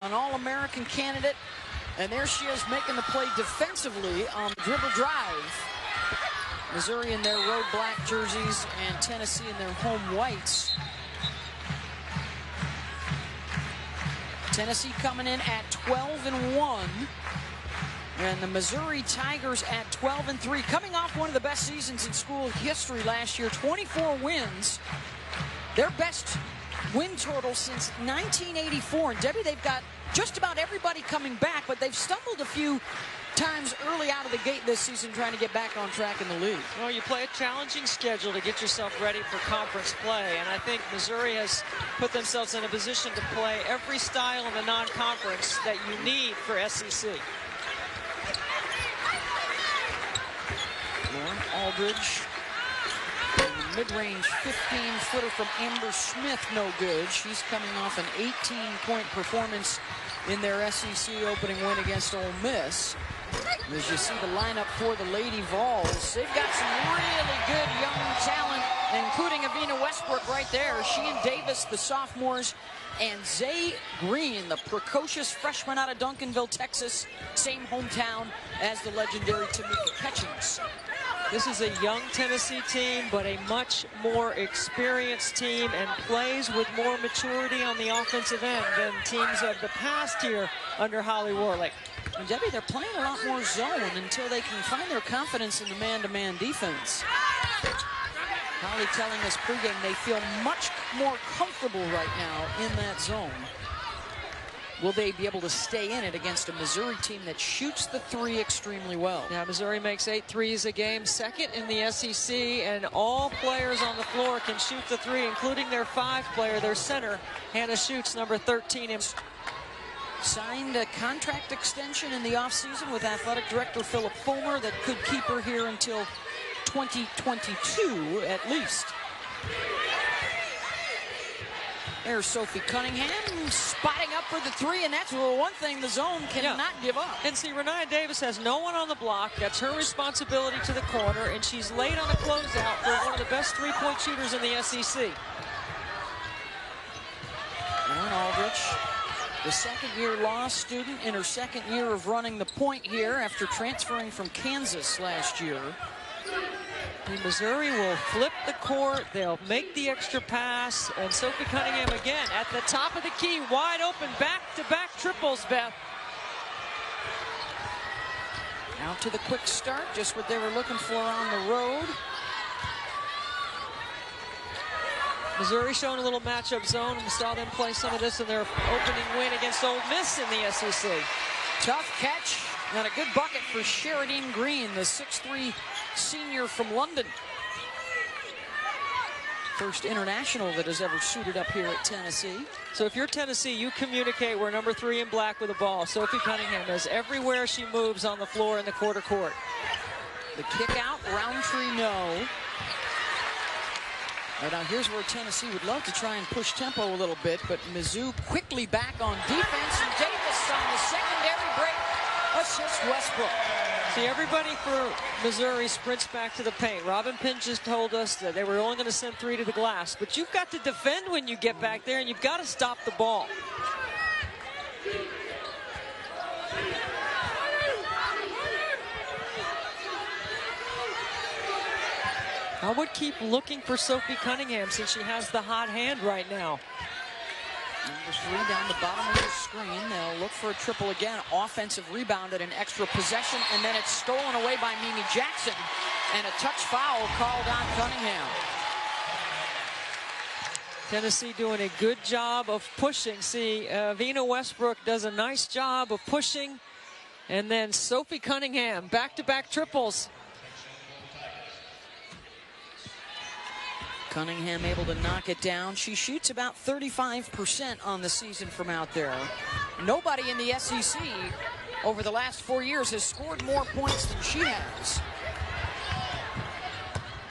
An All-American candidate, and there she is making the play defensively on the dribble drive. Missouri in their road black jerseys and Tennessee in their home whites. Tennessee coming in at 12-1, and the Missouri Tigers at 12-3, coming off one of the best seasons in school history last year, 24 wins. Their best win total since 1984. And Debbie, they've got just about everybody coming back, but they've stumbled a few times early out of the gate this season trying to get back on track in the league. Well, you play a challenging schedule to get yourself ready for conference play, and I think Missouri has put themselves in a position to play every style in the non-conference that you need for SEC. Lauren Aldridge, mid-range 15-footer from Amber Smith, no good. She's coming off an 18-point performance in their SEC opening win against Ole Miss. As you see the lineup for the Lady Vols, they've got some really good young talent, including Avina Westbrook right there. She and Davis, the sophomores, and Zay Green, the precocious freshman out of Duncanville, Texas, same hometown as the legendary Tamika Catchings. This is a young Tennessee team, but a much more experienced team and plays with more maturity on the offensive end than teams of the past here under Holly Warlick. And Debbie, they're playing a lot more zone until they can find their confidence in the man-to-man defense. Holly telling us pregame they feel much more comfortable right now in that zone. Will they be able to stay in it against a Missouri team that shoots the three extremely well? Yeah, Missouri makes 8 threes a game, second in the SEC, and all players on the floor can shoot the three, including their 5 player, their center, Hannah Schutz, number 13. Signed a contract extension in the offseason with athletic director Philip Fulmer that could keep her here until 2022 at least. There's Sophie Cunningham spotting up for the three, and that's one thing the zone cannot give up. And see, Rennia Davis has no one on the block. That's her responsibility to the corner, and she's late on a closeout for one of the best three-point shooters in the SEC. Lauren Aldridge, the second-year law student in her second year of running the point here after transferring from Kansas last year. And Missouri will flip the court. They'll make the extra pass. And Sophie Cunningham again at the top of the key, wide open, back-to-back triples, Beth. Out to the quick start, just what they were looking for on the road. Missouri showing a little matchup zone. We saw them play some of this in their opening win against Ole Miss in the SEC. Tough catch and a good bucket for Sheridan Green, the 6'3" senior from London. First international that has ever suited up here at Tennessee. So if you're Tennessee, you communicate we're number 3 in black with the ball. Sophie Cunningham is everywhere she moves on the floor in the quarter court. The kick out, Roundtree no. Now here's where Tennessee would love to try and push tempo a little bit, but Mizzou quickly back on defense, and Davis on the secondary break assists Westbrook. See, everybody for Missouri sprints back to the paint. Robin Penn just told us that they were only going to send 3 to the glass, but you've got to defend when you get back there, and you've got to stop the ball. I would keep looking for Sophie Cunningham since she has the hot hand right now. Number 3 down the bottom of the screen. They'll look for a triple again. Offensive rebound at an extra possession, and then it's stolen away by Mimi Jackson. And a touch foul called on Cunningham. Tennessee doing a good job of pushing. See, Avina Westbrook does a nice job of pushing. And then Sophie Cunningham, back-to-back triples. Cunningham able to knock it down. She shoots about 35% on the season from out there. Nobody in the SEC over the last 4 years has scored more points than she has.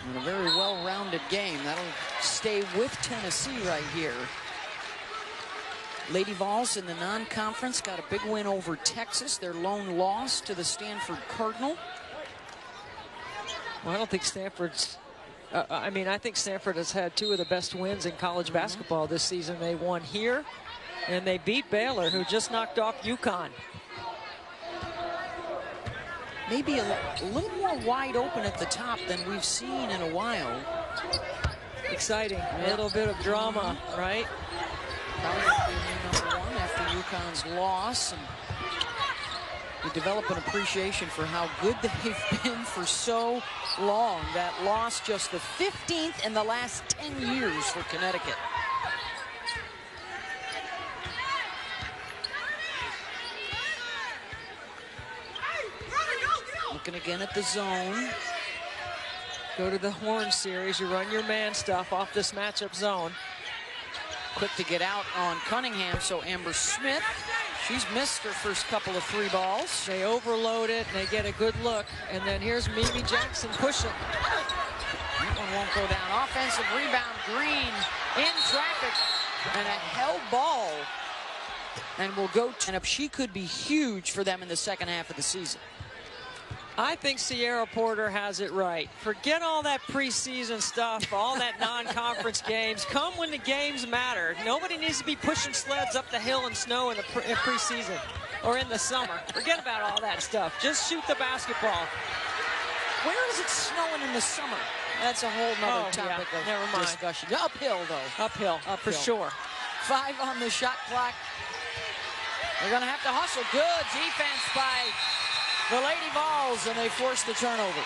And a very well-rounded game. That'll stay with Tennessee right here. Lady Vols in the non-conference got a big win over Texas. Their lone loss to the Stanford Cardinal. Well, I don't think Stanford's... I think Stanford has had 2 of the best wins in college basketball this season. They won here And they beat Baylor, who just knocked off UConn. Maybe a little more wide open at the top than we've seen in a while. Exciting. A little bit of drama, right? Probably going to be new number one after UConn's loss. And you develop an appreciation for how good they've been for so long. That loss just the 15th in the last 10 years for Connecticut. Looking again at the zone. Go to the horn series. You run your man stuff off this matchup zone. Quick to get out on Cunningham, so Amber Smith, she's missed her first couple of 3 balls. They overload it, and they get a good look. And then here's Mimi Jackson pushing. That one won't go down. Offensive rebound, Green in traffic, and a held ball. And will go to, and she could be huge for them in the second half of the season. I think Sierra Porter has it right. Forget all that preseason stuff, all that non-conference games. Come when the games matter. Nobody needs to be pushing sleds up the hill in snow in the preseason or in the summer. Forget about all that stuff. Just shoot the basketball. Where is it snowing in the summer? That's a whole nother topic of discussion. Uphill, though. Uphill, for sure. 5 on the shot clock. They're going to have to hustle. Good defense by the Lady Vols, and they forced the turnover.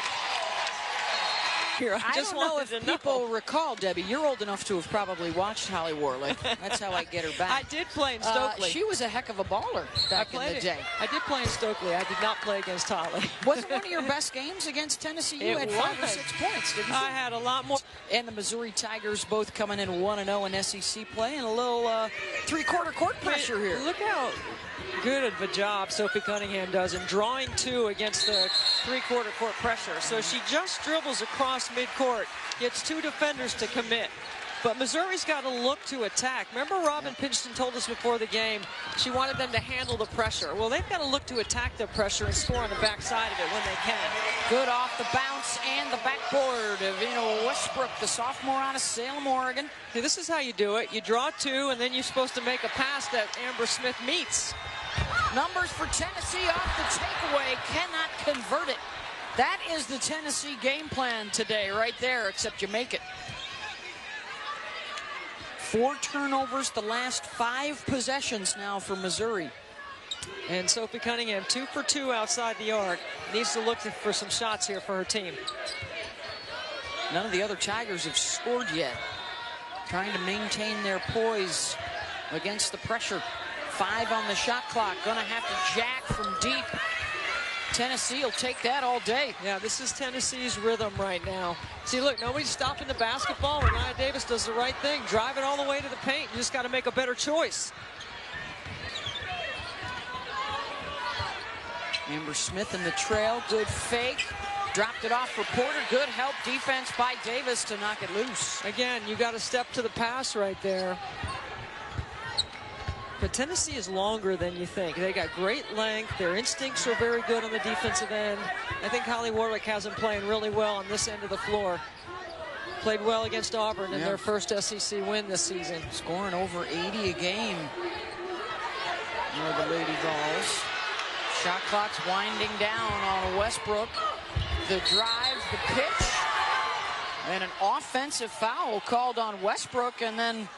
Here, I don't know if people recall, Debbie, you're old enough to have probably watched Holly Warlick. That's how I get her back. I did play in Stokely. She was a heck of a baller back in the day. I did play in Stokely. I did not play against Holly. Was it one of your best games against Tennessee? You had 5 or 6 points, didn't you? I had a lot more. And the Missouri Tigers both coming in 1-0 in SEC play, and a little three-quarter court pressure here. Look how good of a job Sophie Cunningham does in drawing 2 against the three-quarter court pressure. So she just dribbles across midcourt, gets 2 defenders to commit. But Missouri's got to look to attack. Remember Robin Pinchton told us before the game she wanted them to handle the pressure. Well, they've got to look to attack the pressure and score on the backside of it when they can. Good off the bounce and the backboard of Westbrook, the sophomore out of Salem, Oregon. See, this is how you do it. You draw 2, and then you're supposed to make a pass that Amber Smith meets. Numbers for Tennessee off the takeaway, cannot convert it. That is the Tennessee game plan today right there, except you make it. 4 turnovers the last 5 possessions now for Missouri. And Sophie Cunningham 2 for 2 outside the arc. Needs to look for some shots here for her team. None of the other Tigers have scored yet. Trying to maintain their poise against the pressure. 5 on the shot clock. Gonna have to jack from deep. Tennessee will take that all day. Yeah, this is Tennessee's rhythm right now. See, look, nobody's stopping the basketball. And Nia Davis does the right thing. Drive it all the way to the paint. You just got to make a better choice. Amber Smith in the trail. Good fake. Dropped it off for Porter. Good help defense by Davis to knock it loose. Again, you got to step to the pass right there. But Tennessee is longer than you think. They got great length. Their instincts are very good on the defensive end. I think Holly Warlick has them playing really well on this end of the floor. Played well against Auburn in their first SEC win this season. Scoring over 80 a game. The Lady Vols. Shot clock's winding down on Westbrook. The drive, the pitch, and an offensive foul called on Westbrook, and then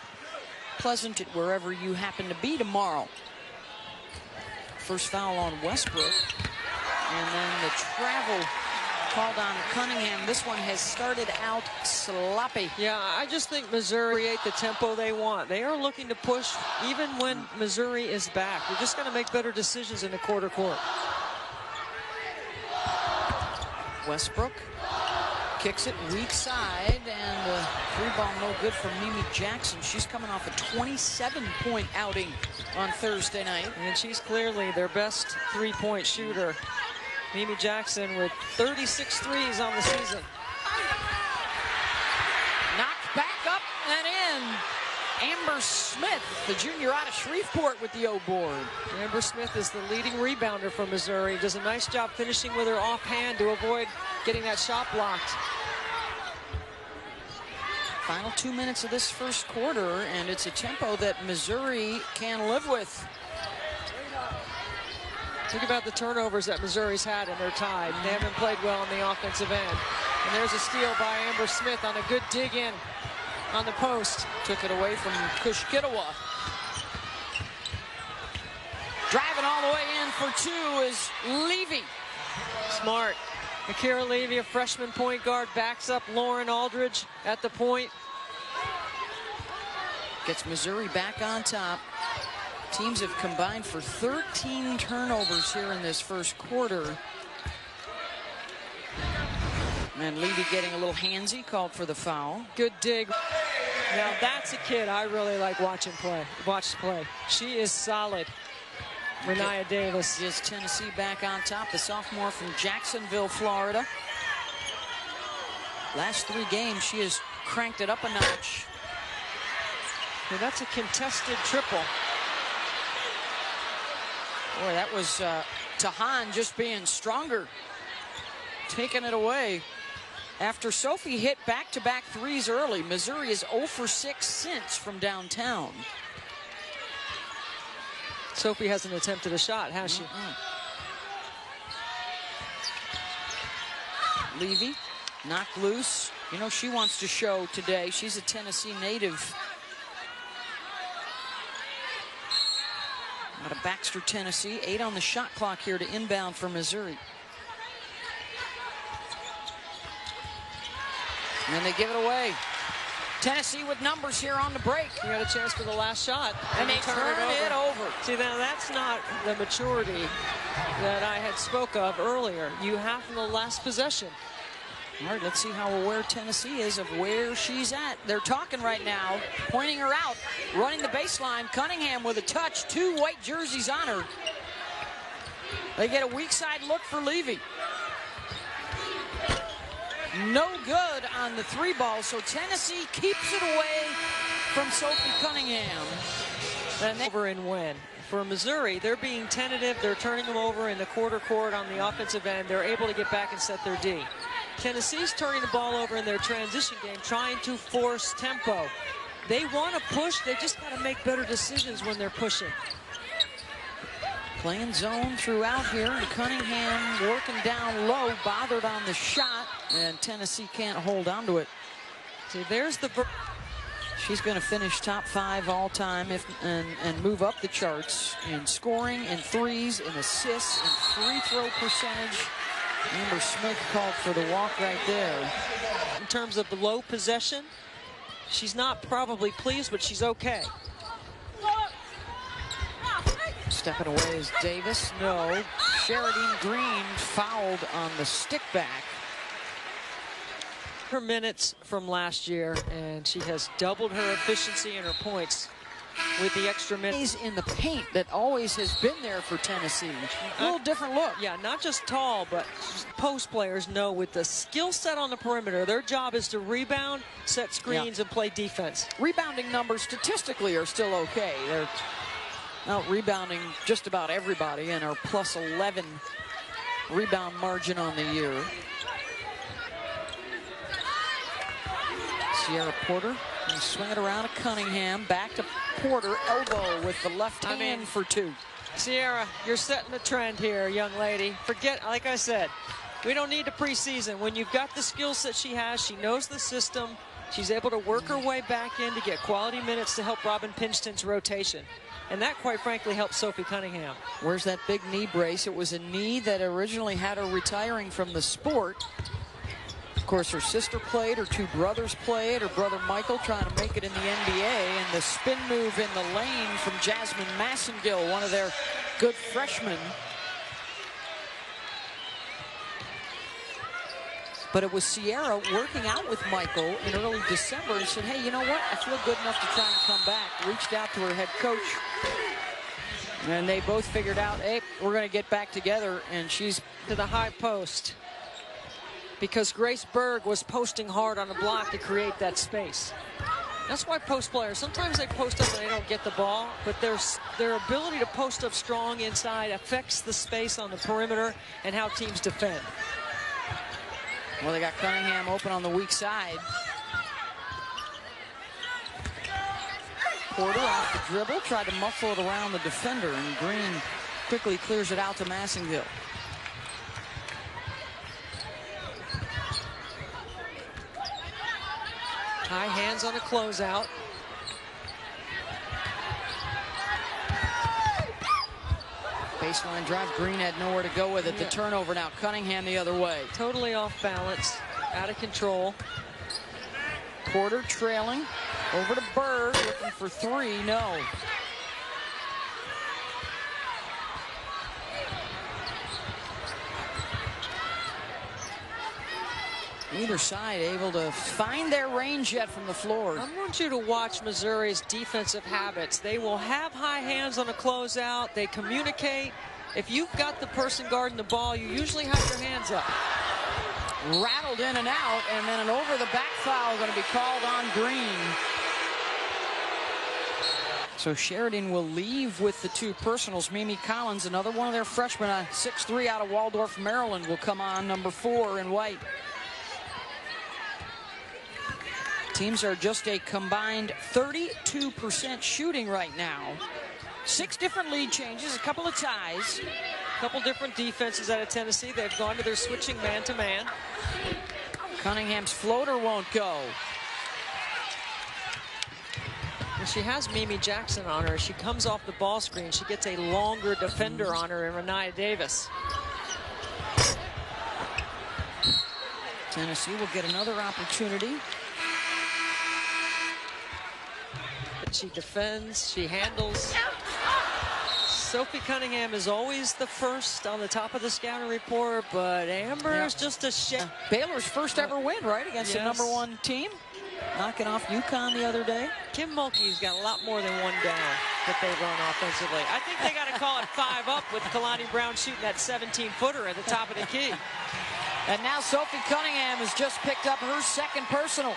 Pleasant wherever you happen to be tomorrow. First foul on Westbrook, and then the travel called on Cunningham. This one has started out sloppy. Yeah, I just think Missouri create the tempo they want. They are looking to push even when Missouri is back. They're just going to make better decisions in the quarter court. Westbrook kicks it weak side, and the 3-ball no good for Mimi Jackson. She's coming off a 27-point outing on Thursday night. And she's clearly their best 3-point shooter. Mimi Jackson with 36 threes on the season. Knocked back up and in. Amber Smith, the junior out of Shreveport, with the O-board. Amber Smith is the leading rebounder for Missouri. Does a nice job finishing with her offhand to avoid getting that shot blocked. Final 2 minutes of this first quarter, and it's a tempo that Missouri can live with. Think about the turnovers that Missouri's had in their tie. They haven't played well on the offensive end. And there's a steal by Amber Smith on a good dig in on the post. Took it away from Kushkitawa. Driving all the way in for two is Levy. Smart. Akira Levy, a freshman point guard, backs up Lauren Aldridge at the point. Gets Missouri back on top. Teams have combined for 13 turnovers here in this first quarter. And Levy getting a little handsy, called for the foul. Good dig. Now that's a kid I really like watching play. She is solid. Renaya Davis. Is Tennessee back on top. The sophomore from Jacksonville, Florida. Last 3 games, she has cranked it up a notch. And that's a contested triple. Boy, that was Tahan just being stronger. Taking it away. After Sophie hit back-to-back threes early, Missouri is 0 for 6 since from downtown. Sophie hasn't attempted a shot, has she? Levy knocked loose. You know, she wants to show today. She's a Tennessee native. Out of Baxter, Tennessee. 8 on the shot clock here to inbound for Missouri. And they give it away. Tennessee with numbers here on the break. You got a chance for the last shot. And they turn it over. See, now that's not the maturity that I had spoke of earlier. You have the last possession. All right, let's see how aware Tennessee is of where she's at. They're talking right now, pointing her out, running the baseline. Cunningham with a touch, 2 white jerseys on her. They get a weak side look for Levy. No good on the 3 ball, so Tennessee keeps it away from Sophie Cunningham. And over and win. For Missouri, they're being tentative. They're turning them over in the quarter court on the offensive end. They're able to get back and set their D. Tennessee's turning the ball over in their transition game, trying to force tempo. They want to push. They just got to make better decisions when they're pushing. Playing zone throughout here, and Cunningham working down low, bothered on the shot, and Tennessee can't hold on to it. See, there's the... She's going to finish top 5 all time and move up the charts in scoring, in threes, in assists, in free throw percentage. Amber Smith called for the walk right there. In terms of the low possession, she's not probably pleased, but she's okay. Stepping away is Davis. No. Sheridan Green fouled on the stick back. Her minutes from last year, and she has doubled her efficiency and her points with the extra minutes. In the paint that always has been there for Tennessee. A little different look. Yeah, not just tall, but post players know with the skill set on the perimeter, their job is to rebound, set screens, and play defense. Rebounding numbers statistically are still okay. They're out rebounding just about everybody and are plus 11 rebound margin on the year. Sierra Porter and swing it around to Cunningham, back to Porter, elbow with the left hand for 2. Sierra, you're setting the trend here, young lady. Forget, like I said, we don't need the preseason. When you've got the skill set she has, she knows the system. She's able to work her way back in to get quality minutes to help Robin Pinchton's rotation. And that, quite frankly, helps Sophie Cunningham. Where's that big knee brace? It was a knee that originally had her retiring from the sport. Of course, her sister played, her 2 brothers played, her brother Michael trying to make it in the NBA, and the spin move in the lane from Jasmine Massengill, one of their good freshmen. But it was Sierra working out with Michael in early December and said, hey, you know what? I feel good enough to try and come back. Reached out to her head coach. And they both figured out, hey, we're going to get back together. And she's to the high post. Because Grace Berg was posting hard on the block to create that space. That's why post players, sometimes they post up and they don't get the ball, but their ability to post up strong inside affects the space on the perimeter and how teams defend. Well, they got Cunningham open on the weak side. Porter off the dribble, tried to muffle it around the defender, and Green quickly clears it out to Massingville. High hands on a closeout. Baseline drive. Green had nowhere to go with it. The turnover now. Cunningham the other way. Totally off balance. Out of control. Porter trailing. Over to Bird. Looking for three. No. Either side able to find their range yet from the floor. I want you to watch Missouri's defensive habits. They will have high hands on a closeout. They communicate. If you've got the person guarding the ball, you usually have your hands up. Rattled in and out, and then an over-the-back foul going to be called on Green. So Sheridan will leave with the two personals. Mimi Collins, another one of their freshmen, a 6'3" out of Waldorf, Maryland, will come on, number 4 in white. Teams are just a combined 32% shooting right now. 6 different lead changes, a couple of ties. A couple different defenses out of Tennessee. They've gone to their switching man-to-man. Cunningham's floater won't go. And she has Mimi Jackson on her. She comes off the ball screen. She gets a longer defender on her in Renaya Davis. Tennessee will get another opportunity. She defends, she handles. Sophie Cunningham is always the first on the top of the scouting report, but Amber's just a shit. Baylor's first ever win, right, against the number 1 team, knocking off UConn the other day. Kim Mulkey's got a lot more than one down that they run offensively. I think they got to call it 5 up with Kalani Brown shooting that 17-footer at the top of the key. And now Sophie Cunningham has just picked up her second personal.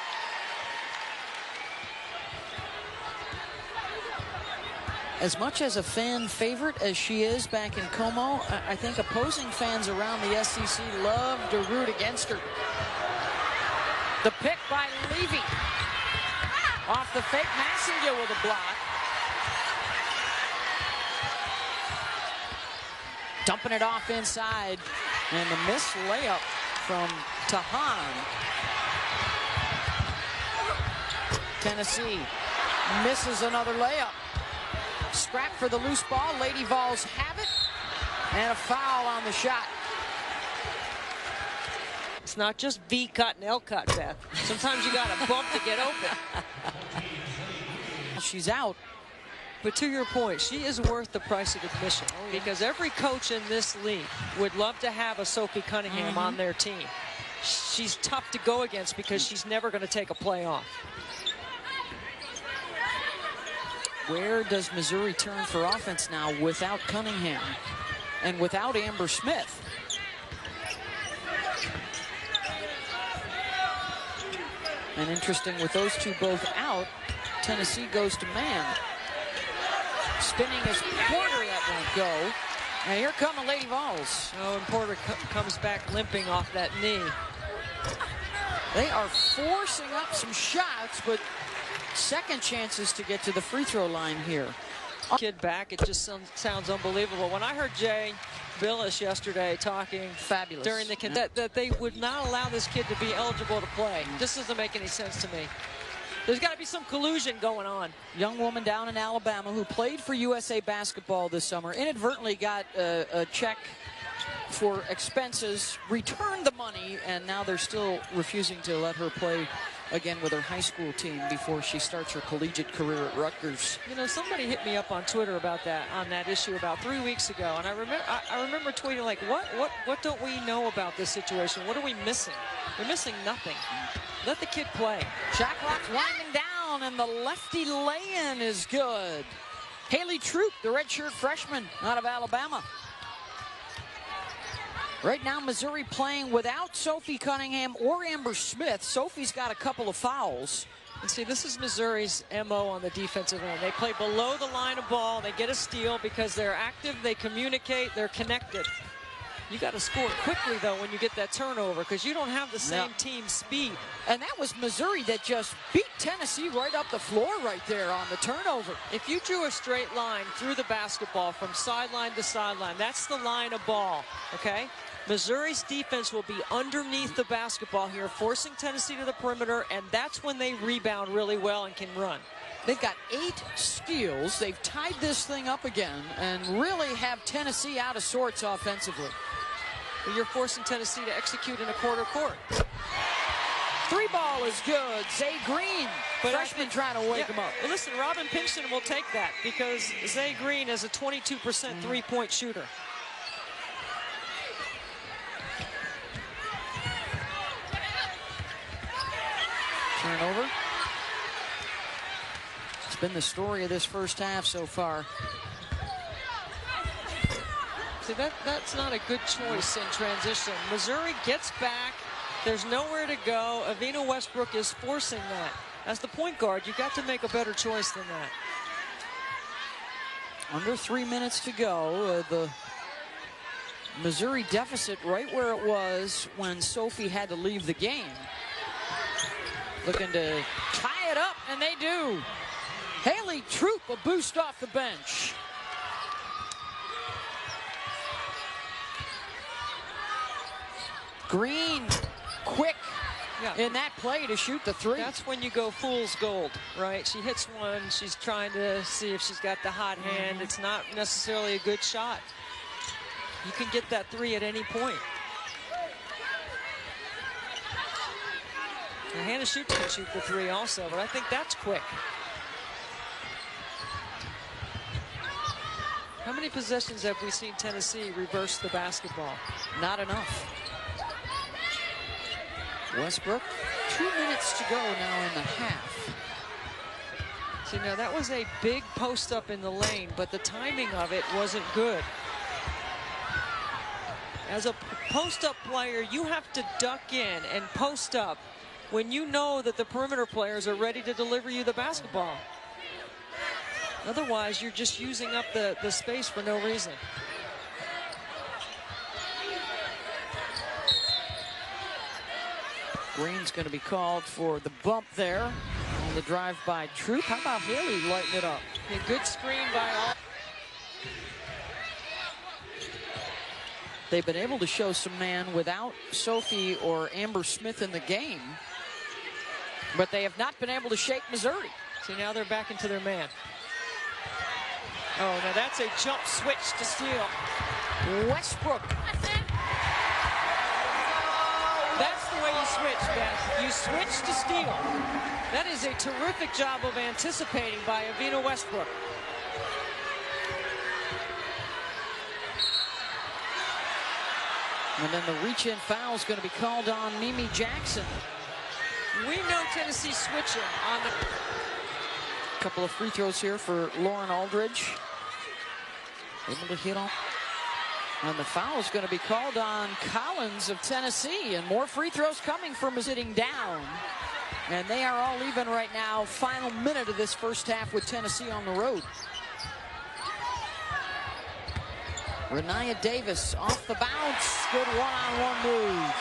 As much as a fan favorite as she is back in Como, I think opposing fans around the SEC love to root against her. The pick by Levy. Off the fake, Massingville with a block. Dumping it off inside. And the missed layup from Tahan. Tennessee misses another layup. Scrap for the loose ball. Lady Vols have it. And a foul on the shot. It's not just V cut and L cut, Beth. Sometimes you got to bump to get open. She's out. But to your point, she is worth the price of admission. Because every coach in this league would love to have a Sophie Cunningham on their team. She's tough to go against because she's never going to take a play off. Where does Missouri turn for offense now without Cunningham and without Amber Smith? And interesting, with those two both out, Tennessee goes to man. Spinning is Porter, that won't go. And here come the Lady Vols. Oh, and Porter comes back limping off that knee. They are forcing up some shots, but second chances to get to the free throw line here. Kid back, it just sounds unbelievable. When I heard Jay Billis yesterday talking fabulous during the that they would not allow this kid to be eligible to play. This doesn't make any sense to me. There's got to be some collusion going on. Young woman down in Alabama who played for USA Basketball this summer, inadvertently got a check for expenses, returned the money, and now they're still refusing to let her play again with her high school team before she starts her collegiate career at Rutgers. You know, somebody hit me up on Twitter about that, on that issue about 3 weeks ago, and I remember tweeting like, what don't we know about this situation? What are we missing? We're missing nothing. Let the kid play. Shot clock's winding down, and the lefty lay-in is good. Haley Troop, the redshirt freshman out of Alabama. Right now, Missouri playing without Sophie Cunningham or Amber Smith. Sophie's got a couple of fouls. And see, this is Missouri's MO on the defensive end. They play below the line of ball. They get a steal because they're active, they communicate, they're connected. You got to score quickly, though, when you get that turnover, because you don't have the same team speed. And that was Missouri that just beat Tennessee right up the floor right there on the turnover. If you drew a straight line through the basketball from sideline to sideline, that's the line of ball, okay? Missouri's defense will be underneath the basketball here, forcing Tennessee to the perimeter, and that's when they rebound really well and can run. They've got 8 steals. They've tied this thing up again and really have Tennessee out of sorts offensively. But you're forcing Tennessee to execute in a quarter court. 3 ball is good. Zay Green, freshman, trying to wake him up. Well, listen, Robin Pinkston will take that because Zay Green is a 22% three-point shooter. Turnover. It's been the story of this first half so far. See, that's not a good choice in transition. Missouri gets back. There's nowhere to go. Avina Westbrook is forcing that. As the point guard, you've got to make a better choice than that. Under 3 minutes to go. The Missouri deficit right where it was when Sophie had to leave the game. Looking to tie it up, and they do. Haley Troop, a boost off the bench. Green, quick in that play to shoot the 3. That's when you go fool's gold, right? She hits one. She's trying to see if she's got the hot hand. It's not necessarily a good shot. You can get that 3 at any point. Now, Hannah Schutz can shoot the 3 also, but I think that's quick. How many possessions have we seen Tennessee reverse the basketball? Not enough. Westbrook, 2 minutes to go now in the half. See, now that was a big post up in the lane, but the timing of it wasn't good. As a post up player, you have to duck in and post up when you know that the perimeter players are ready to deliver you the basketball. Otherwise, you're just using up the space for no reason. Green's going to be called for the bump there on the drive by Troop. How about Haley lighting it up? A good screen by all. They've been able to show some man without Sophie or Amber Smith in the game, but they have not been able to shake Missouri. See, now they're back into their man. Oh, now that's a jump switch to steal. Westbrook. That's the way you switch, Beth. You switch to steal. That is a terrific job of anticipating by Avina Westbrook. And then the reach-in foul is going to be called on Mimi Jackson. We know Tennessee switching on the... Couple of free throws here for Lauren Aldridge. Able to hit on. And the foul is going to be called on Collins of Tennessee. And more free throws coming from sitting down. And they are all even right now. Final minute of this first half with Tennessee on the road. Renaya Davis off the bounce. Good one-on-one move.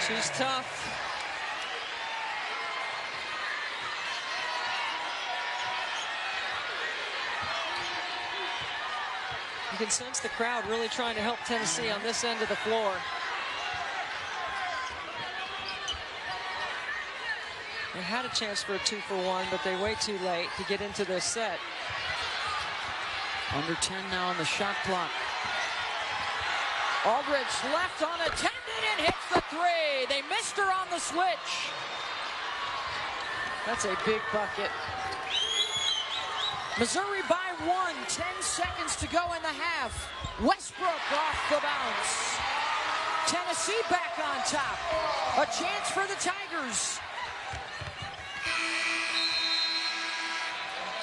She's tough. You can sense the crowd really trying to help Tennessee on this end of the floor. They had a chance for a 2-for-1, but they wait too late to get into their set. Under 10 now on the shot clock. Aldridge left unattended and hits the 3. They missed her on the switch. That's a big bucket. Missouri by 1, 10 seconds to go in the half. Westbrook off the bounce. Tennessee back on top. A chance for the Tigers.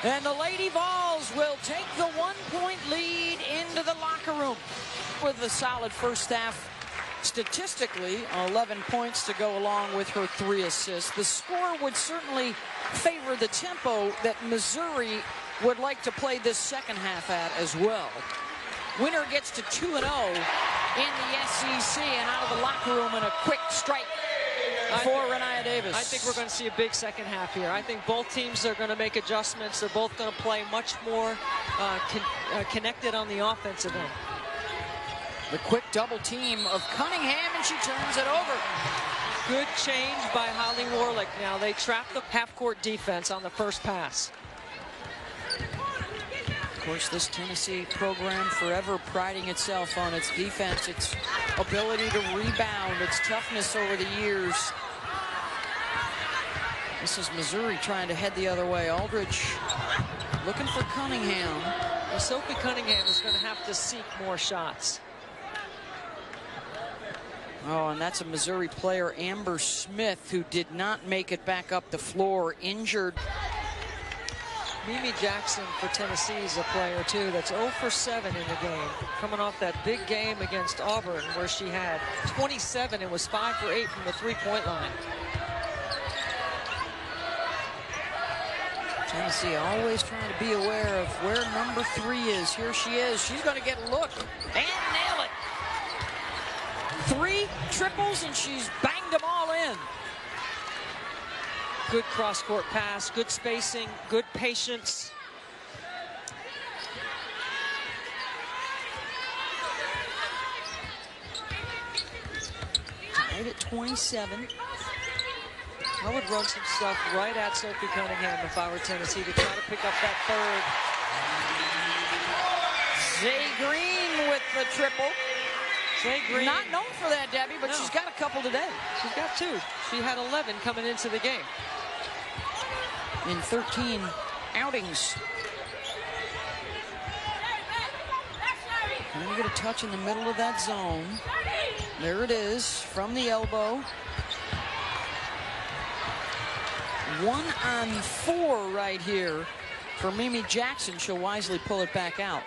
And the Lady Vols will take the 1-point lead into the locker room. With a solid first half. Statistically, 11 points to go along with her 3 assists. The score would certainly favor the tempo that Missouri would like to play this second half at as well. Winner gets to 2-0 in the SEC, and out of the locker room in a quick strike for Rennia Davis. I think we're going to see a big second half here. I think both teams are going to make adjustments. They're both going to play much more connected on the offensive end. The quick double team of Cunningham, and she turns it over. Good change by Holly Warlick. Now they trap the half-court defense on the first pass. Of course, this Tennessee program forever priding itself on its defense, its ability to rebound, its toughness over the years. This is Missouri trying to head the other way. Aldridge looking for Cunningham. Well, Sophie Cunningham is going to have to seek more shots. Oh, and that's a Missouri player, Amber Smith, who did not make it back up the floor, injured. Mimi Jackson for Tennessee is a player, too, that's 0 for 7 in the game. Coming off that big game against Auburn, where she had 27 and was 5 for 8 from the three-point line. Tennessee always trying to be aware of where number 3 is. Here she is. She's going to get a look and nail it. 3 triples, and she's banged them all in. Good cross-court pass, good spacing, good patience. Tied at 27. I would run some stuff right at Sophie Cunningham if I were Tennessee to try to pick up that third. Zay Green with the triple. Zay Green. Not known for that, Debbie, but she's got a couple today. She's got 2. She had 11 coming into the game. In 13 outings. Trying to get a touch in the middle of that zone. There it is from the elbow. 1 on 4 right here for Mimi Jackson. She'll wisely pull it back out.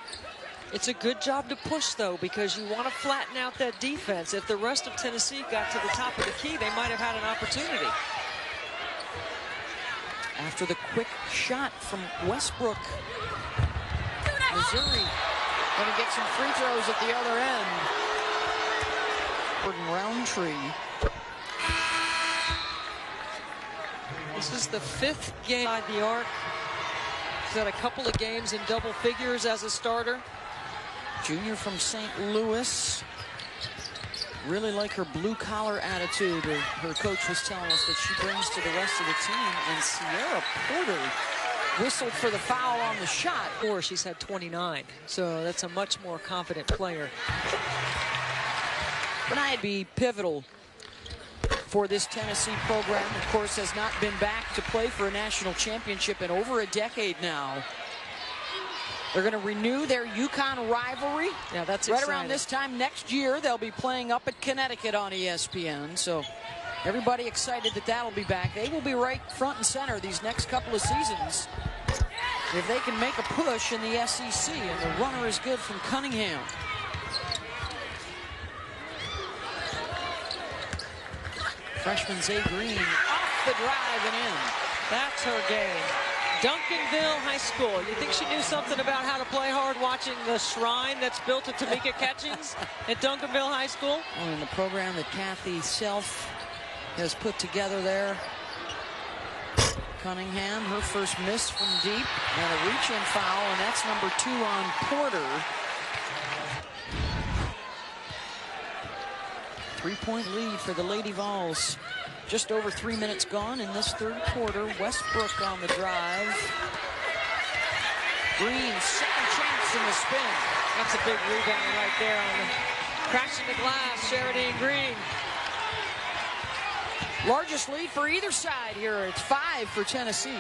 It's a good job to push, though, because you want to flatten out that defense. If the rest of Tennessee got to the top of the key, they might have had an opportunity. After the quick shot from Westbrook, Missouri going to get some free throws at the other end. Gordon Roundtree. This is the 5th game by the arc. She's had a couple of games in double figures as a starter. Junior from St. Louis. Really like her blue-collar attitude. Her coach was telling us that she brings to the rest of the team. And Sierra Porter whistled for the foul on the shot. Or she's had 29, so that's a much more confident player. But I'd be pivotal for this Tennessee program. Of course, has not been back to play for a national championship in over a decade now. They're going to renew their UConn rivalry. Yeah, that's right exciting. around this time next year. They'll be playing up at Connecticut on ESPN. So everybody excited that that'll be back. They will be right front and center these next couple of seasons if they can make a push in the SEC. And the runner is good from Cunningham. Freshman Zay Green off the drive and in. That's her game. Duncanville High School. You think she knew something about how to play hard watching the shrine that's built at Tamika Catchings at Duncanville High School? Oh, and the program that Kathy Self has put together there. Cunningham, her first miss from deep, and a reach-in foul, and that's number 2 on Porter. 3-point lead for the Lady Vols. Just over 3 minutes gone in this third quarter. Westbrook on the drive. Green, second chance in the spin. That's a big rebound right there on the crashing the glass. Sheridan Green. Largest lead for either side here. It's 5 for Tennessee.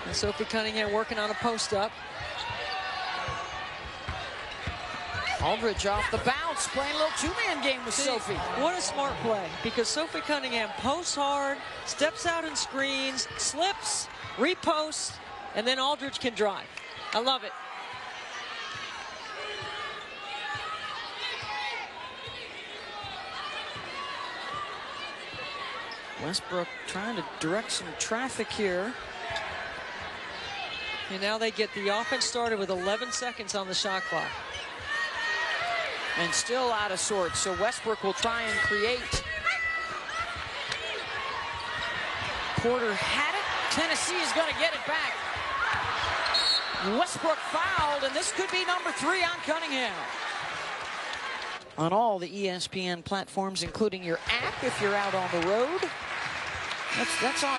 And Sophie Cunningham working on a post-up. Aldridge off the bounce, playing a little two-man game with Sophie. What a smart play, because Sophie Cunningham posts hard, steps out and screens, slips, reposts, and then Aldridge can drive. I love it. Westbrook trying to direct some traffic here. And now they get the offense started with 11 seconds on the shot clock. And still out of sorts, so Westbrook will try and create. Porter had it. Tennessee is going to get it back. Westbrook fouled, and this could be number 3 on Cunningham. On all the ESPN platforms, including your app if you're out on the road. That's all.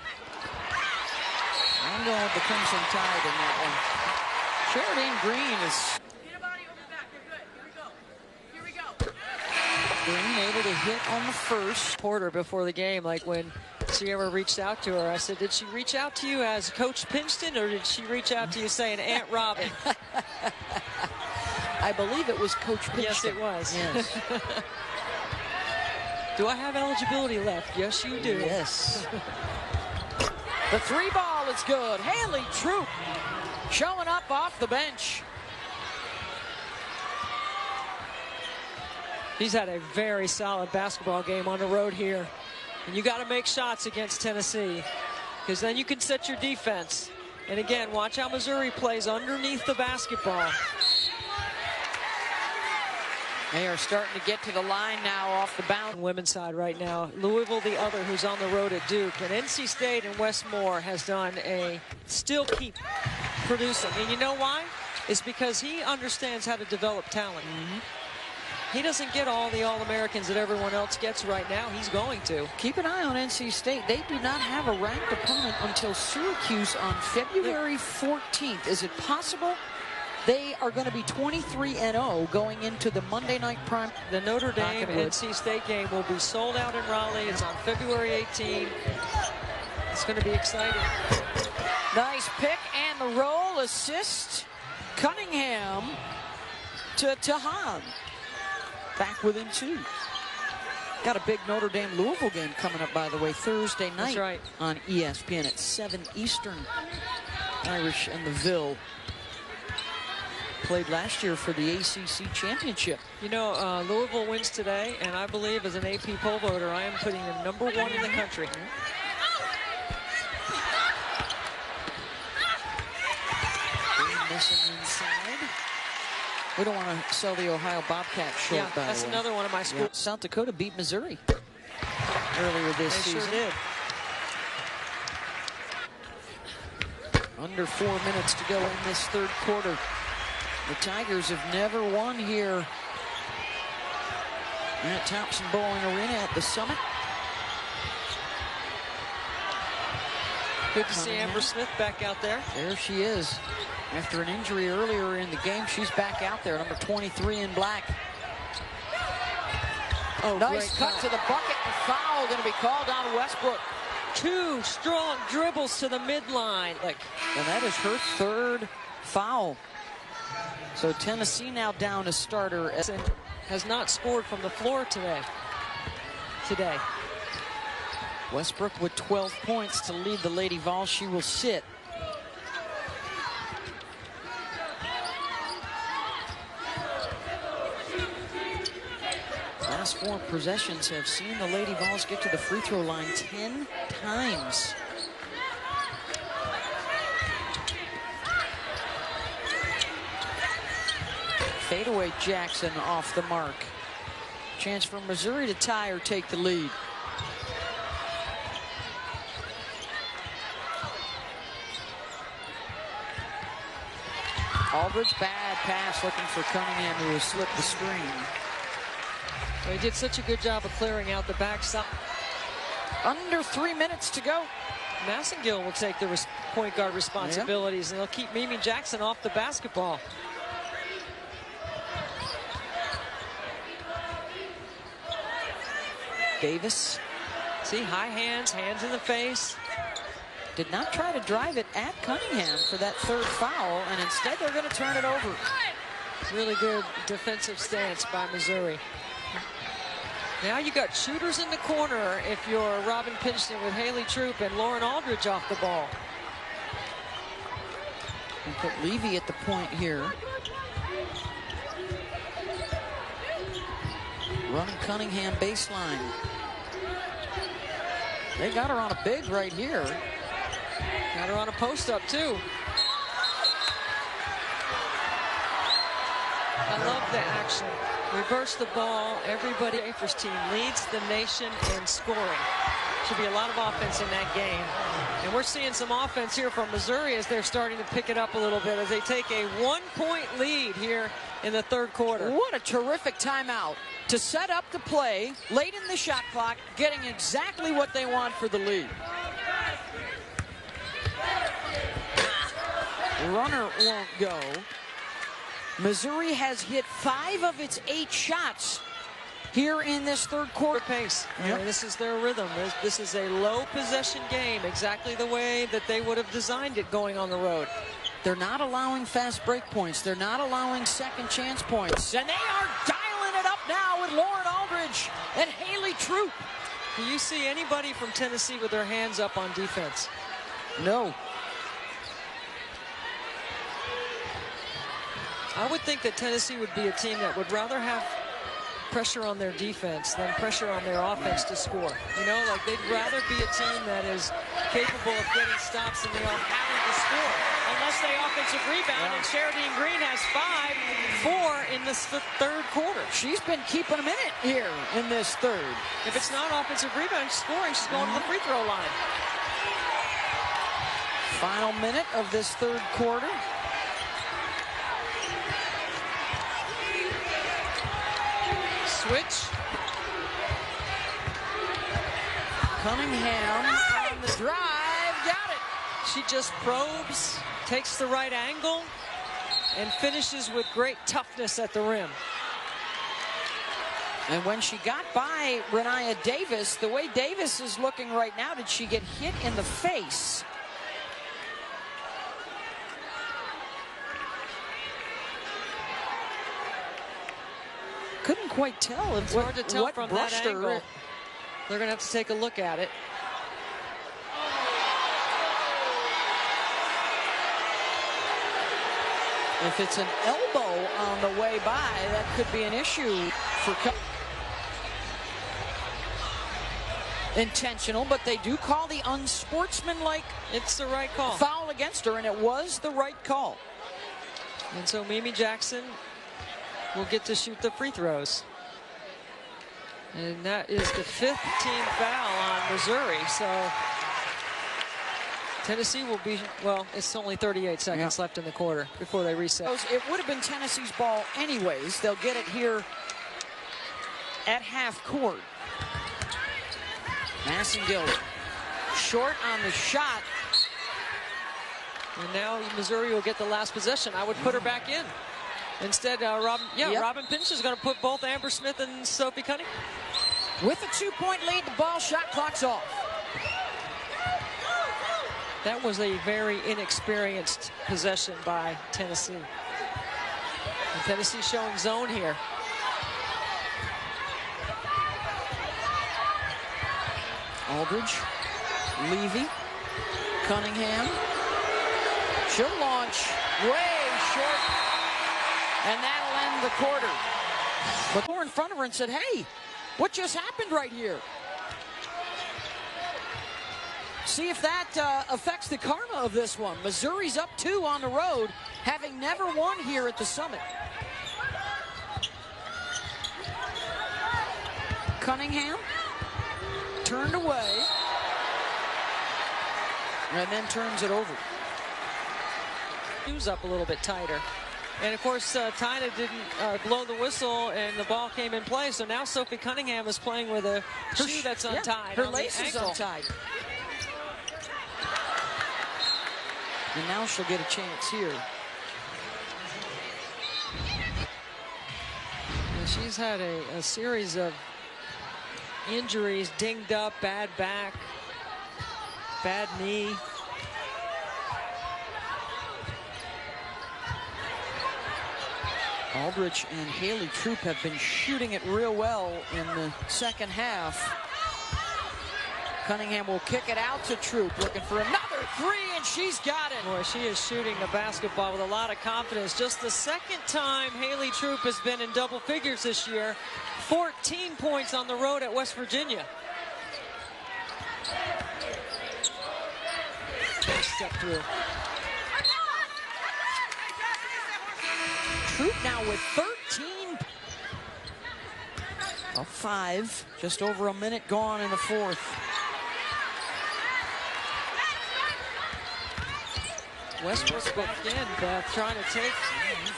I'm going with the Crimson Tide in that one. Sheridan Green is... Green able to hit on the first. Porter before the game, like when Sierra reached out to her, I said, did she reach out to you as Coach Pinkston, or did she reach out to you saying Aunt Robin? I believe it was Coach Pinkston. Yes, it was. Yes. Do I have eligibility left? Yes, you do. Yes. The 3 ball is good. Haley Troop showing up off the bench. He's had a very solid basketball game on the road here. And you got to make shots against Tennessee, because then you can set your defense. And again, watch how Missouri plays underneath the basketball. They are starting to get to the line now off the bounce. Women's side right now. Louisville, the other, who's on the road at Duke. And NC State and Wes Moore has done still keep producing. And you know why? It's because he understands how to develop talent. He doesn't get all the All-Americans that everyone else gets right now. He's going to. Keep an eye on NC State. They do not have a ranked opponent until Syracuse on February 14th. Is it possible? They are going to be 23-0 going into the Monday night prime. The Notre Dame NC State game will be sold out in Raleigh. It's on February 18th. It's going to be exciting. Nice pick and the roll assist. Cunningham to Hahn. Back within 2. Got a big Notre Dame Louisville game coming up, by the way, Thursday night. That's right. On ESPN at 7 Eastern. Irish and the Ville played last year for the ACC championship. You know, Louisville wins today, and I believe as an AP poll voter, I am putting them number 1 in the country. Missing inside. We don't want to sell the Ohio Bobcats short, by the way. That's another one of my schools. Yeah. South Dakota beat Missouri earlier this season. They sure did. Under 4 minutes to go in this third quarter. The Tigers have never won here at Thompson Bowling Arena at the Summit. Good to see Amber Smith back out there. There she is. After an injury earlier in the game, she's back out there, number 23 in black. Oh, nice cut to the bucket, and foul going to be called on Westbrook. 2 strong dribbles to the midline. And that is her 3rd foul. So Tennessee now down a starter. Has not scored from the floor today. Westbrook with 12 points to lead the Lady Vols. She will sit. Last 4 possessions have seen the Lady Vols get to the free throw line 10 times. Fadeaway Jackson off the mark. Chance for Missouri to tie or take the lead. Aldridge, bad pass looking for Cunningham, who has slipped the screen. Well, he did such a good job of clearing out the backside. Under 3 minutes to go. Massengill will take the point guard responsibilities, and they'll keep Mimi Jackson off the basketball. Davis. See, high hands, hands in the face. Did not try to drive it at Cunningham for that 3rd foul, and instead they're going to turn it over. It's really good defensive stance by Missouri. Now you got shooters in the corner if you're Robin Pinkston with Haley Troop and Lauren Aldridge off the ball. And put Levy at the point here. Running Cunningham baseline. They got her on a big right here. Got her on a post-up, too. I love the action. Reverse the ball. Everybody, First team leads the nation in scoring. Should be a lot of offense in that game. And we're seeing some offense here from Missouri as they're starting to pick it up a little bit as they take a 1-point lead here in the third quarter. What a terrific timeout to set up the play late in the shot clock, getting exactly what they want for the lead. Runner won't go. Missouri has hit 5 of its 8 shots here in this third quarter. Pace. Yep. This is their rhythm. This is a low possession game, exactly the way that they would have designed it going on the road. They're not allowing fast break points. They're not allowing second chance points. And they are dialing it up now with Lauren Aldridge and Haley Troop. Do you see anybody from Tennessee with their hands up on defense? No. I would think that Tennessee would be a team that would rather have pressure on their defense than pressure on their offense to score. You know, like they'd rather be a team that is capable of getting stops than they are having to score. Unless they offensive rebound, and Sheridan Green has 4 in this third quarter. She's been keeping them in it here in this third. If it's not offensive rebound scoring, she's going to the free throw line. Final minute of this third quarter. Switch. Cunningham on the drive, got it. She just probes, takes the right angle, and finishes with great toughness at the rim. And when she got by Renaya Davis, the way Davis is looking right now, did she get hit in the face? Couldn't quite tell. It's hard to tell from that angle. Her. They're going to have to take a look at it. If it's an elbow on the way by, that could be an issue for intentional, but they do call the unsportsmanlike. It's the right call. Foul against her, and it was the right call. And so Mimi Jackson will get to shoot the free throws. And that is the 5th team foul on Missouri. So Tennessee will be, well, it's only 38 seconds left in the quarter before they reset. It would have been Tennessee's ball anyways. They'll get it here at half court. Massengill short on the shot. And now Missouri will get the last possession. I would put her back in. Instead, Robin Pinch is going to put both Amber Smith and Sophie Cunningham. With a 2-point lead, the ball shot clock's off. That was a very inexperienced possession by Tennessee. And Tennessee showing zone here. Aldridge, Levy, Cunningham. She'll launch way short. And that'll end the quarter. But we're in front of her and said, hey, what just happened right here? See if that affects the karma of this one. Missouri's up 2 on the road, having never won here at the Summit. Cunningham turned away and then turns it over. He was up a little bit tighter. And of course, Tina didn't blow the whistle, and the ball came in play. So now Sophie Cunningham is playing with a shoe that's untied. Her lace is untied. And now she'll get a chance here. And she's had a series of injuries, dinged up, bad back, bad knee. Aldridge and Haley Troop have been shooting it real well in the second half. Cunningham will kick it out to Troop, looking for another 3, and she's got it. Boy, she is shooting the basketball with a lot of confidence. Just the second time Haley Troop has been in double figures this year. 14 points on the road at West Virginia. Nice step through. Troop now with 13 of 5. Just over a minute gone in the fourth. Westbrook back in, trying to take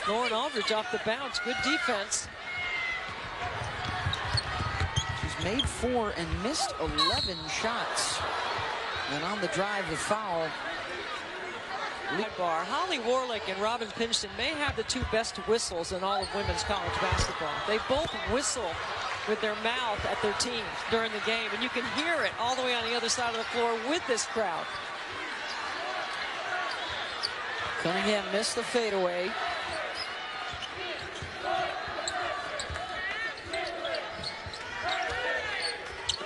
Lauren Aldridge off the bounce. Good defense. She's made 4 and missed 11 shots. And on the drive, the foul. Bar. Holly Warlick and Robin Pinchton may have the 2 best whistles in all of women's college basketball. They both whistle with their mouth at their team during the game, and you can hear it all the way on the other side of the floor with this crowd. Cunningham missed the fadeaway.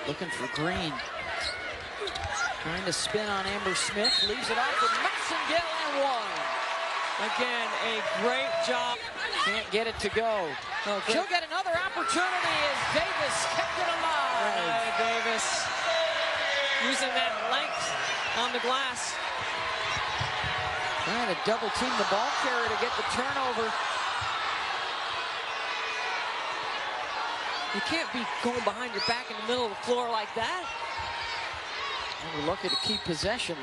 Looking for Green. Trying to spin on Amber Smith. Leaves it off for Messengill and one. Again, a great job. Can't get it to go. Oh, she'll get another opportunity as Davis kept it alive. Davis using that length on the glass. Trying to double team the ball carrier to get the turnover. You can't be going behind your back in the middle of the floor like that. And we're lucky to keep possession.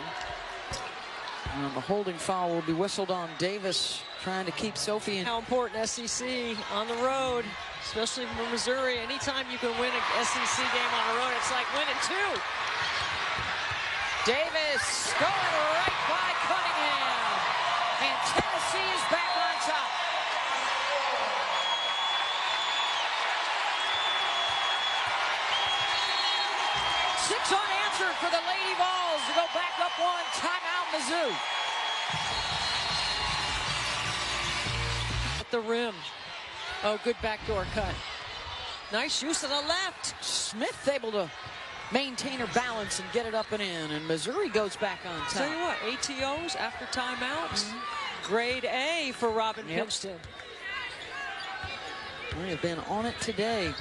And the holding foul will be whistled on Davis, trying to keep Sophie in. How important SEC on the road, especially for Missouri. Anytime you can win an SEC game on the road, it's like winning 2. Davis going right by Cunningham. And Tennessee is back on top. Six unanswered for the Lady Vols to go back up 1. Timeout, Mizzou. At the rim. Oh, good backdoor cut. Nice use to the left. Smith able to maintain her balance and get it up and in. And Missouri goes back on top. Tell you what, ATOs after timeouts. Grade A for Robin Pinchton. We have been on it today.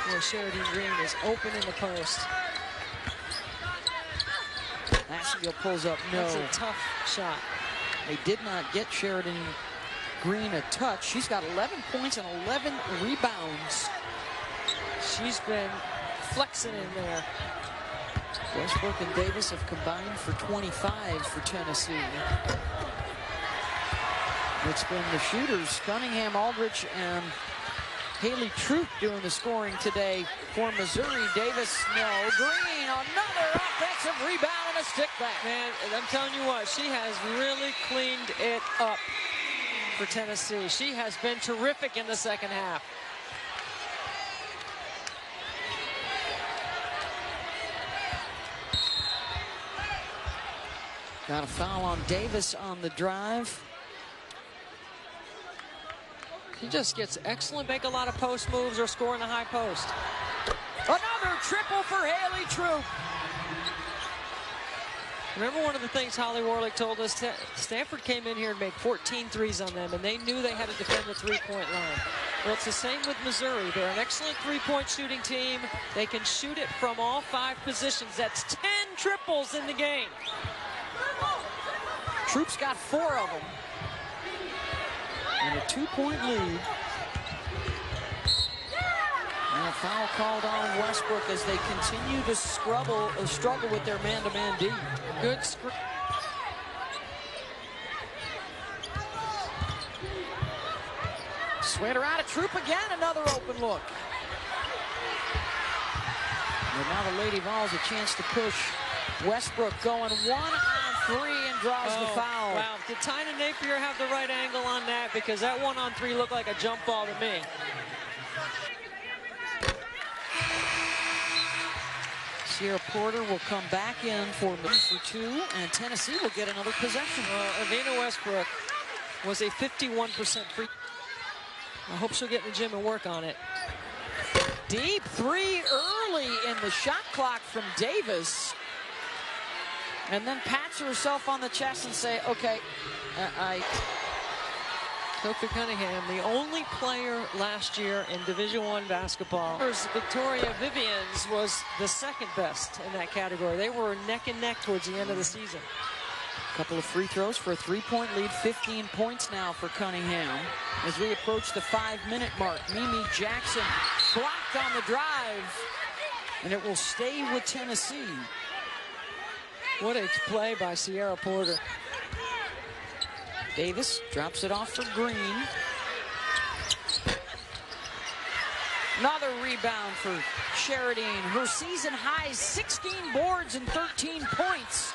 Well, Sheridan Green is open in the post. Massengill pulls up, no. That's a tough shot. They did not get Sheridan Green a touch. She's got 11 points and 11 rebounds. She's been flexing in there. Westbrook and Davis have combined for 25 for Tennessee. It's been the shooters, Cunningham, Aldridge, and Haley Troop doing the scoring today for Missouri. Davis, no. Green, another offensive rebound and a stick back. Man, I'm telling you what, she has really cleaned it up for Tennessee. She has been terrific in the second half. Got a foul on Davis on the drive. He just gets excellent, make a lot of post moves or score in the high post. Another triple for Haley Troop. Remember one of the things Holly Warlick told us, Stanford came in here and made 14 threes on them, and they knew they had to defend the three-point line. Well, it's the same with Missouri. They're an excellent three-point shooting team. They can shoot it from all 5 positions. That's 10 triples in the game. Troop's got 4 of them. And a 2-point lead. And a foul called on Westbrook as they continue to struggle with their man-to-man D. Good screen. Sweater out of Troop again, another open look. And now the Lady Vols a chance to push. Westbrook going 1-on-3 and draws the foul. Wow, did Tyna Napier have the right angle on that? Because that 1-on-3 looked like a jump ball to me. Sierra Porter will come back in for 2, and Tennessee will get another possession. Avina Westbrook was a 51% free. I hope she'll get in the gym and work on it. Deep 3 early in the shot clock from Davis. And then pats herself on the chest and say, okay, Sophie Cunningham, the only player last year in Division I basketball. Victoria Vivians was the second best in that category. They were neck and neck towards the end of the season. Couple of free throws for a 3-point lead. 15 points now for Cunningham. As we approach the 5-minute mark, Mimi Jackson blocked on the drive, and it will stay with Tennessee. What a play by Sierra Porter. Davis drops it off for Green. Another rebound for Sheridan. Her season high, 16 boards and 13 points.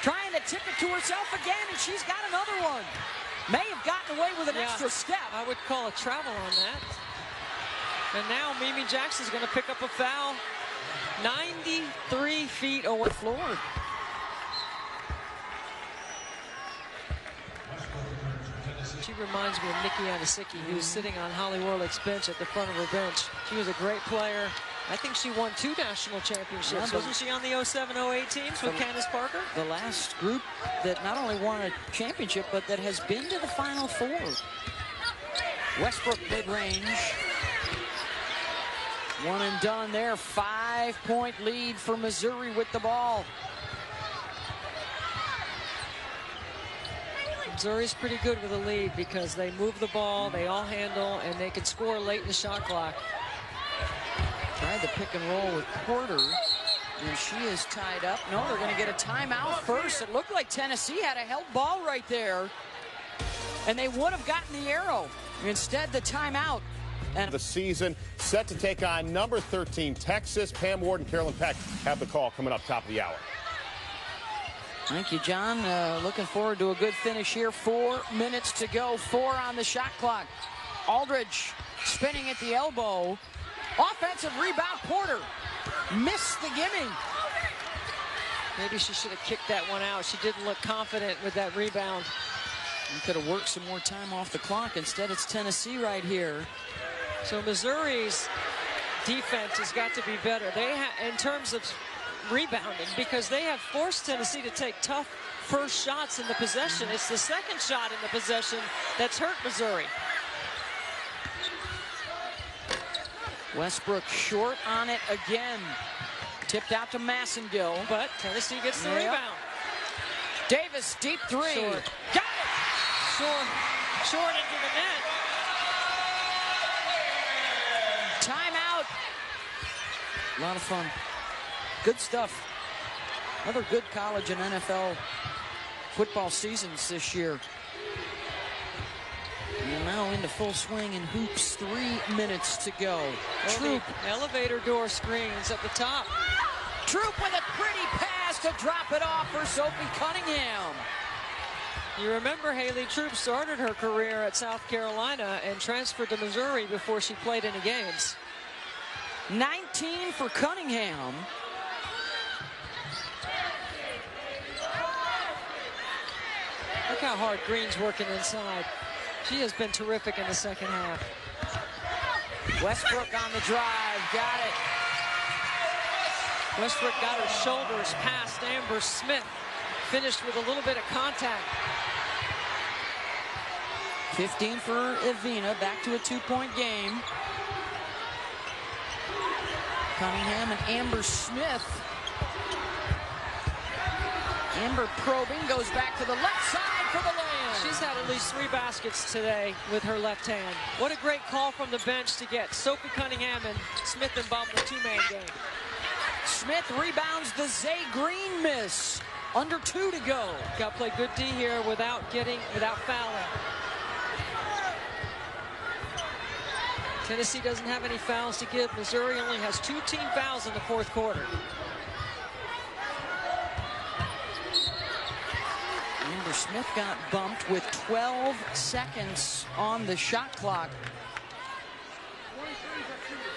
Trying to tip it to herself again, and she's got another one. May have gotten away with an extra step. I would call a travel on that. And now Mimi Jackson's going to pick up a foul. 93 feet away floor. She reminds me of Nikki Anasicki, who's sitting on Holly Warlick's bench at the front of her bench. She was a great player. I think she won 2 national championships. Wasn't she on the 07-08 teams with Candace Parker? The last group that not only won a championship, but that has been to the Final Four. Westbrook mid-range. One and done there. 5-point lead for Missouri with the ball. Missouri's pretty good with a lead because they move the ball, they all handle, and they can score late in the shot clock. Tried the pick and roll with Porter, and she is tied up. No, they're going to get a timeout first. It looked like Tennessee had a held ball right there, and they would have gotten the arrow. Instead, the timeout. And the season set to take on number 13 Texas. Pam Ward and Carolyn Peck have the call coming up top of the hour. Thank you, John. Looking forward to a good finish here. 4 minutes to go. 4 on the shot clock. Aldridge spinning at the elbow. Offensive rebound, Porter. Missed the gimme. Maybe she should have kicked that one out. She didn't look confident with that rebound. You could have worked some more time off the clock. Instead, it's Tennessee right here. So Missouri's defense has got to be better. In terms of rebounding, because they have forced Tennessee to take tough first shots in the possession. It's the second shot in the possession that's hurt Missouri. Westbrook short on it again. Tipped out to Massengill. But Tennessee gets the rebound. Davis, deep three. Short. Got it! Short into the net. Timeout. A lot of fun. Good stuff. Another good college and NFL football seasons this year. And now into full swing in hoops. 3 minutes to go. Troop. Elevator door screens at the top. Troop with a pretty pass to drop it off for Sophie Cunningham. You remember Haley Troop started her career at South Carolina and transferred to Missouri before she played any games. 19 for Cunningham. Look how hard Green's working inside. She has been terrific in the second half. Westbrook on the drive, got it. Westbrook got her shoulders past Amber Smith. Finished with a little bit of contact. 15 for Evina, back to a 2-point game. Cunningham and Amber Smith. Amber probing, goes back to the left side for the land. She's had at least 3 baskets today with her left hand. What a great call from the bench to get Sophie Cunningham and Smith involved in the 2-man game. Smith rebounds the Zay Green miss. Under 2 to go. Got to play good D here without fouling. Tennessee doesn't have any fouls to give. Missouri only has 2 team fouls in the 4th quarter. Amber Smith got bumped with 12 seconds on the shot clock.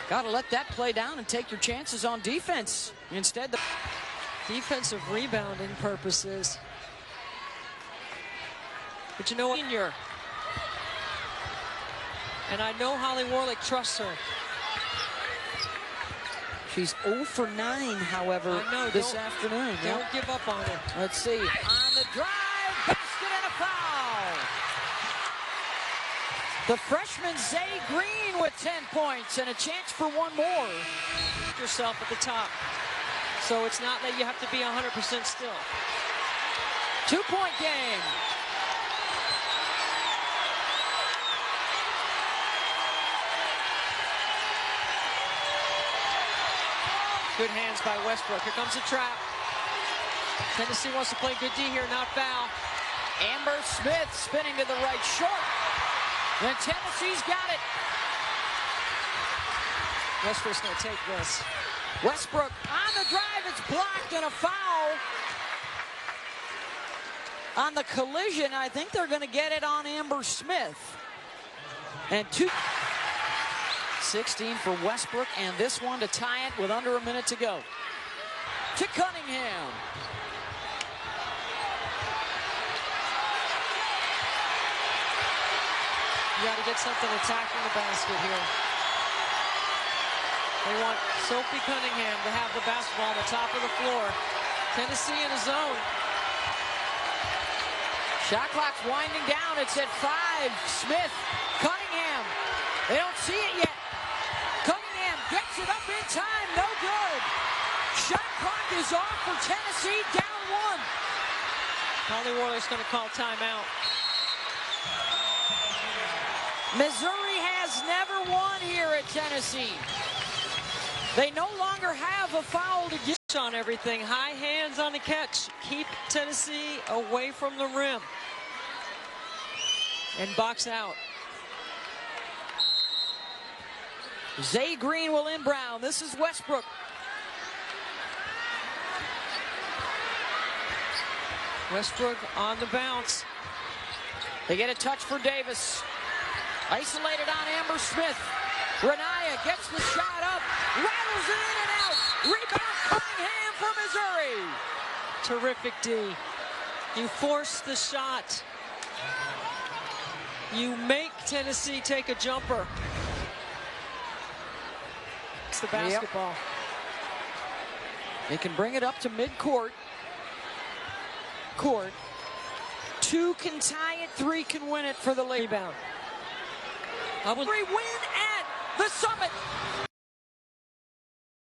Got to let that play down and take your chances on defense. Instead, the defensive rebounding purposes. But you know what? And I know Holly Warlick trusts her. She's 0 for 9, however, this afternoon. Don't give up on her. Let's see. On the drive, basket and a foul. The freshman Zay Green with 10 points and a chance for one more. Yourself at the top. So it's not that you have to be 100% still. 2-point game. Good hands by Westbrook. Here comes a trap. Tennessee wants to play good D here, not foul. Amber Smith spinning to the right, short. And Tennessee's got it. Westbrook's going to take this. Westbrook on the drive. It's blocked and a foul. On the collision, I think they're going to get it on Amber Smith. And 16 for Westbrook, and this one to tie it with under a minute to go. To Cunningham. You got to get something attacking the basket here. They want Sophie Cunningham to have the basketball on the top of the floor. Tennessee in a zone. Shot clock's winding down. It's at 5. Smith, Cunningham. They don't see it yet. Cunningham gets it up in time. No good. Shot clock is off for Tennessee. Down 1. Holly Warler's going to call timeout. Missouri has never won here at Tennessee. They no longer have a foul to get On everything. High hands on the catch. Keep Tennessee away from the rim. And box out. Zay Green will inbound. This is Westbrook. Westbrook on the bounce. They get a touch for Davis. Isolated on Amber Smith. Renaya gets the shot up. Rattles it in and out. Rebound Cunningham for Missouri. Terrific D. You force the shot. You make Tennessee take a jumper. It's the basketball. They can bring it up to midcourt. Court. 2 can tie it, 3 can win it for the rebound. I would Win at the Summit.